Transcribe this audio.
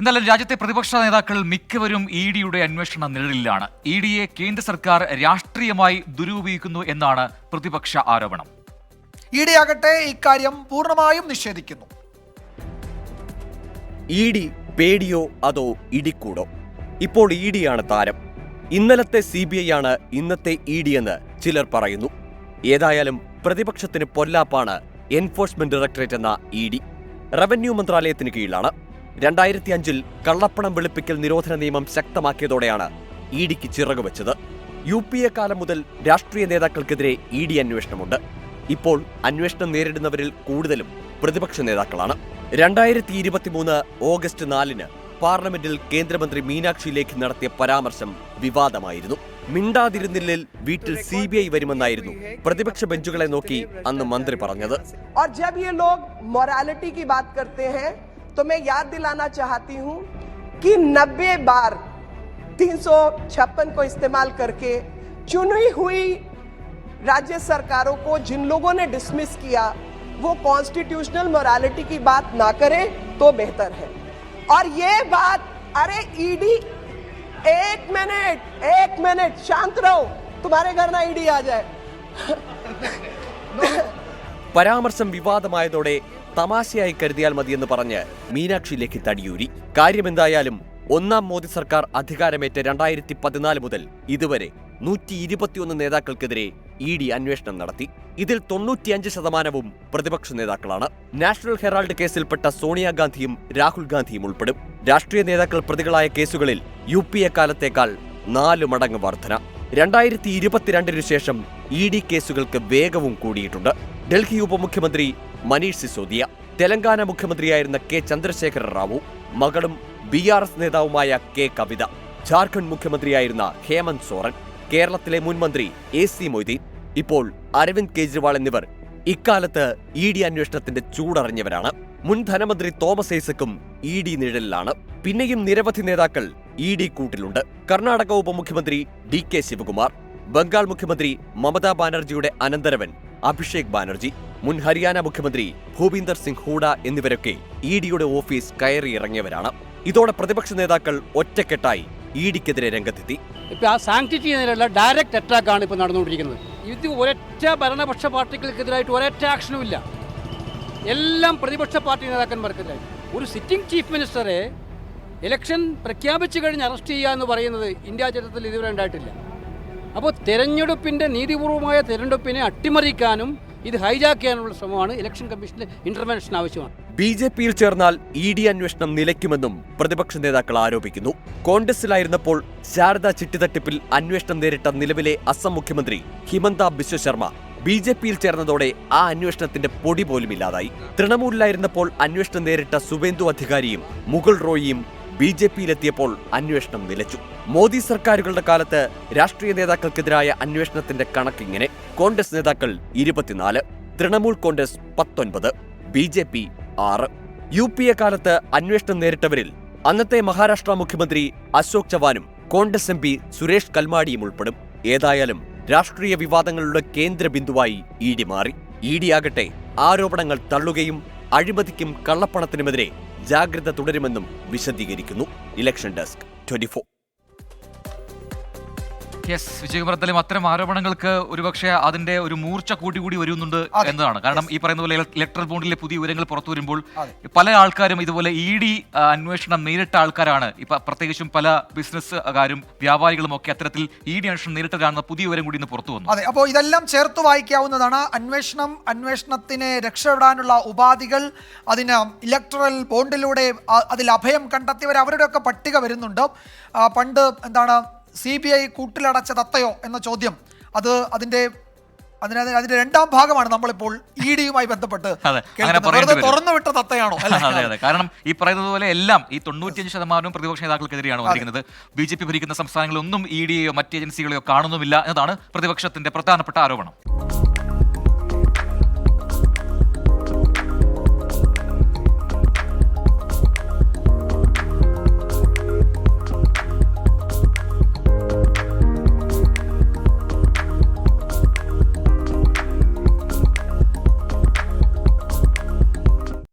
എന്നാലും രാജ്യത്തെ പ്രതിപക്ഷ നേതാക്കൾ മിക്കവരും ഇഡിയുടെ അന്വേഷണ നിഴലിലാണ്. ഇഡിയെ കേന്ദ്ര സർക്കാർ രാഷ്ട്രീയമായി ദുരുപയോഗിക്കുന്നു എന്നാണ് പ്രതിപക്ഷ ആരോപണം. ഇഡി ആകട്ടെ ഇക്കാര്യം പൂർണ്ണമായും നിഷേധിക്കുന്നു. ഇഡി പേടിയോ അതോ ഇടിക്കൂടോ? ഇപ്പോൾ ഇഡിയാണ് താരം. ഇന്നലത്തെ CBI ആണ് ഇന്നത്തെ ഇഡി എന്ന് ചിലർ പറയുന്നു. ഏതായാലും പ്രതിപക്ഷത്തിന് പൊല്ലാപ്പാണ് എൻഫോഴ്സ്മെന്റ് ഡയറക്ടറേറ്റ് എന്ന ഇഡി. റവന്യൂ മന്ത്രാലയത്തിന് കീഴിലാണ്. 2005 കള്ളപ്പണം വെളുപ്പിക്കൽ നിരോധന നിയമം ശക്തമാക്കിയതോടെയാണ് ഇഡിക്ക് ചിറകുവെച്ചത്. UPA കാലം മുതൽ രാഷ്ട്രീയ നേതാക്കൾക്കെതിരെ ഇഡി അന്വേഷണമുണ്ട്. ഇപ്പോൾ അന്വേഷണം നേരിടുന്നവരിൽ കൂടുതലും പ്രതിപക്ഷ നേതാക്കളാണ്. 2023 ഓഗസ്റ്റ് 4 പാർലമെന്റിൽ കേന്ദ്രമന്ത്രി മീനാക്ഷി ലേഖി നടത്തിയ പരാമർശം വിവാദമായിരുന്നു. മിണ്ടാതിരുന്നില്ലിൽ വീട്ടിൽ CBI വരുമെന്നായിരുന്നു പ്രതിപക്ഷ ബെഞ്ചുകളെ നോക്കി അന്ന് മന്ത്രി പറഞ്ഞത്. और जब ये लोग मोरालिटी की बात करते हैं तो मैं याद दिलाना चाहती हूं कि 90 बार 356 को इस्तेमाल करके चुनी हुई राज्य सरकारों को जिन लोगों ने डिसमिस किया वो कॉन्स्टिट्यूशनल मोरालिटी की बात ना करें तो बेहतर है. और ये बात, अरे ईडी, एक मिनट शांत रहो, तुम्हारे घर ना ईडी आ जाए. പരാമർശം വിവാദമായതോടെ തമാശയായി കരുതിയാൽ മതിയെന്ന് പറഞ്ഞ് മീനാക്ഷി ലേഖി തടിയൂരി. കാര്യമെന്തായാലും ഒന്നാം മോദി സർക്കാർ അധികാരമേറ്റ 2014 മുതൽ ഇതുവരെ 121 നേതാക്കൾക്കെതിരെ ഇഡി അന്വേഷണം നടത്തി. ഇതിൽ 95% പ്രതിപക്ഷ നേതാക്കളാണ്. നാഷണൽ ഹെറാൾഡ് കേസിൽപ്പെട്ട സോണിയാഗാന്ധിയും രാഹുൽ ഗാന്ധിയും ഉൾപ്പെടും. രാഷ്ട്രീയ നേതാക്കൾ പ്രതികളായ കേസുകളിൽ UPA കാലത്തേക്കാൾ 4 മടങ്ങ് വർധന. 2022 ശേഷം ഇഡി കേസുകൾക്ക് വേഗവും കൂടിയിട്ടുണ്ട്. ഡൽഹി ഉപമുഖ്യമന്ത്രി മനീഷ് സിസോദിയ, തെലങ്കാന മുഖ്യമന്ത്രിയായിരുന്ന K. ചന്ദ്രശേഖര റാവു, മകളും BRS നേതാവുമായ K. കവിത, ജാർഖണ്ഡ് മുഖ്യമന്ത്രിയായിരുന്ന ഹേമന്ത് സോറൻ, കേരളത്തിലെ മുൻ മന്ത്രി AC മൊയ്തീൻ, ഇപ്പോൾ അരവിന്ദ് കെജ്രിവാൾ എന്നിവർ ഇക്കാലത്ത് ഇഡി അന്വേഷണത്തിന്റെ ചൂടറിഞ്ഞവരാണ്. മുൻ ധനമന്ത്രി തോമസ് ഐസക്കും ഇഡി നിഴലിലാണ്. പിന്നെയും നിരവധി നേതാക്കൾ ഇഡി കൂട്ടിലുണ്ട്. കർണാടക ഉപമുഖ്യമന്ത്രി DK ശിവകുമാർ, ബംഗാൾ മുഖ്യമന്ത്രി മമതാ ബാനർജിയുടെ അനന്തരവൻ അഭിഷേക് ബാനർജി, മുൻ ഹരിയാന മുഖ്യമന്ത്രി ഭൂപീന്ദർ സിംഗ് ഹൂഡ എന്നിവരൊക്കെ ഇഡിയുടെ ഓഫീസ് കയറിയിറങ്ങിയവരാണ്. ഇതോടെ പ്രതിപക്ഷ നേതാക്കൾ ഒറ്റക്കെട്ടായി ഇഡിക്കെതിരെ രംഗത്തെത്തി. ഇപ്പൊ ആ സാങ്ക്ടിറ്റി എന്നതിലുള്ള ഡയറക്റ്റ് അറ്റാക്കാണ് ഇപ്പോൾ നടന്നുകൊണ്ടിരിക്കുന്നത്. ഇത് ഒരൊറ്റ ഭരണപക്ഷ പാർട്ടികൾക്കെതിരായിട്ട് ഒരൊറ്റ ആക്ഷനും ഇല്ല. എല്ലാം പ്രതിപക്ഷ പാർട്ടി നേതാക്കന്മാർക്കെതിരായി. ഒരു സിറ്റിംഗ് ചീഫ് മിനിസ്റ്ററെ ഇലക്ഷൻ പ്രഖ്യാപിച്ചു കഴിഞ്ഞ് അറസ്റ്റ് ചെയ്യുക എന്ന് പറയുന്നത് ഇന്ത്യ ചരിത്രത്തിൽ ഇതുവരെ ഉണ്ടായിട്ടില്ല. അപ്പോൾ തെരഞ്ഞെടുപ്പിൻ്റെ നീതിപൂർവമായ തെരഞ്ഞെടുപ്പിനെ അട്ടിമറിക്കാനും ഇത് ഹൈജാക്ക് ചെയ്യാനുള്ള ശ്രമമാണ്. ഇലക്ഷൻ കമ്മീഷന്റെ ഇന്റർവെൻഷൻ ആവശ്യമാണ്. BJPയിൽ ചേർന്നാൽ ഇഡി അന്വേഷണം നിലയ്ക്കുമെന്നും പ്രതിപക്ഷ നേതാക്കൾ ആരോപിക്കുന്നു. കോൺഗ്രസിലായിരുന്നപ്പോൾ ശാരദാ ചിട്ടിതട്ടിപ്പിൽ അന്വേഷണം നേരിട്ട നിലവിലെ അസം മുഖ്യമന്ത്രി ഹിമന്ത ബിശ്വ ശർമ്മ BJPയിൽ ചേർന്നതോടെ ആ അന്വേഷണത്തിന്റെ പൊടി പോലും ഇല്ലാതായി. തൃണമൂലിലായിരുന്നപ്പോൾ അന്വേഷണം നേരിട്ട സുവേന്ദു അധികാരിയും മുകുൾ റോയിയും BJPയിലെത്തിയപ്പോൾ അന്വേഷണം നിലച്ചു. മോദി സർക്കാരുകളുടെ കാലത്ത് രാഷ്ട്രീയ നേതാക്കൾക്കെതിരായ അന്വേഷണത്തിന്റെ കണക്കിങ്ങനെ: കോൺഗ്രസ് നേതാക്കൾ 24, തൃണമൂൽ കോൺഗ്രസ് 19, BJP 6. UPA കാലത്ത് അന്വേഷണം നേരിട്ടവരിൽ അന്നത്തെ മഹാരാഷ്ട്ര മുഖ്യമന്ത്രി അശോക് ചവാനും കോൺഗ്രസ് MP സുരേഷ് കൽമാഡിയും ഉൾപ്പെടും. ഏതായാലും രാഷ്ട്രീയ വിവാദങ്ങളുടെ കേന്ദ്ര ബിന്ദുവായി ഇഡി മാറി. ഇഡി ആകട്ടെ ആരോപണങ്ങൾ തള്ളുകയും അഴിമതിക്കും കള്ളപ്പണത്തിനുമെതിരെ ജാഗ്രത തുടരുമെന്നും വിശദീകരിക്കുന്നു. Election desk 24. വിജയകുമാർ, അത്തരം ആരോപണങ്ങൾക്ക് ഒരുപക്ഷെ അതിന്റെ ഒരു മൂർച്ച കൂടി വരുന്നുണ്ട് എന്നതാണ്. കാരണം ഈ പറയുന്ന പോലെ ഇലക്ട്രൽ ബോണ്ടിലെ പുതിയ വിവരങ്ങൾ പുറത്തു വരുമ്പോൾ പല ആൾക്കാരും ഇതുപോലെ ഇഡി അന്വേഷണം നേരിട്ട ആൾക്കാരാണ്. ഇപ്പൊ പ്രത്യേകിച്ചും പല ബിസിനസ്സുകാരും വ്യാപാരികളും ഒക്കെ അത്തരത്തിൽ ഇഡി അന്വേഷണം നേരിട്ടതാണെന്ന പുതിയ വിവരം കൂടി ഇന്ന് പുറത്തു വന്നു. അതെ, അപ്പോൾ ഇതെല്ലാം ചേർത്ത് വായിക്കാവുന്നതാണ്. അന്വേഷണത്തിന് രക്ഷപ്പെടാനുള്ള ഉപാധികൾ, അതിന് ഇലക്ട്രൽ ബോണ്ടിലൂടെ അതിൽ അഭയം കണ്ടെത്തിയവർ, അവരുടെയൊക്കെ പട്ടിക വരുന്നുണ്ട്. പണ്ട് എന്താണ് CBI കൂട്ടിലടച്ച തത്തയോ എന്ന ചോദ്യം, അതിന്റെ രണ്ടാം ഭാഗമാണ് നമ്മളിപ്പോൾ ഇഡിയുമായി ബന്ധപ്പെട്ട് തുറന്നു വിട്ട തത്തയാണോ? അതെ, കാരണം ഈ പറയുന്നത് പോലെ എല്ലാം ഈ 95% പ്രതിപക്ഷ നേതാക്കൾക്കെതിരെയാണ് വന്നിരിക്കുന്നത്. BJP ഭരിക്കുന്ന സംസ്ഥാനങ്ങളിലൊന്നും ഇഡിയെയോ മറ്റ് ഏജൻസികളെയോ കാണുന്നുമില്ല എന്നതാണ് പ്രതിപക്ഷത്തിന്റെ പ്രധാനപ്പെട്ട ആരോപണം.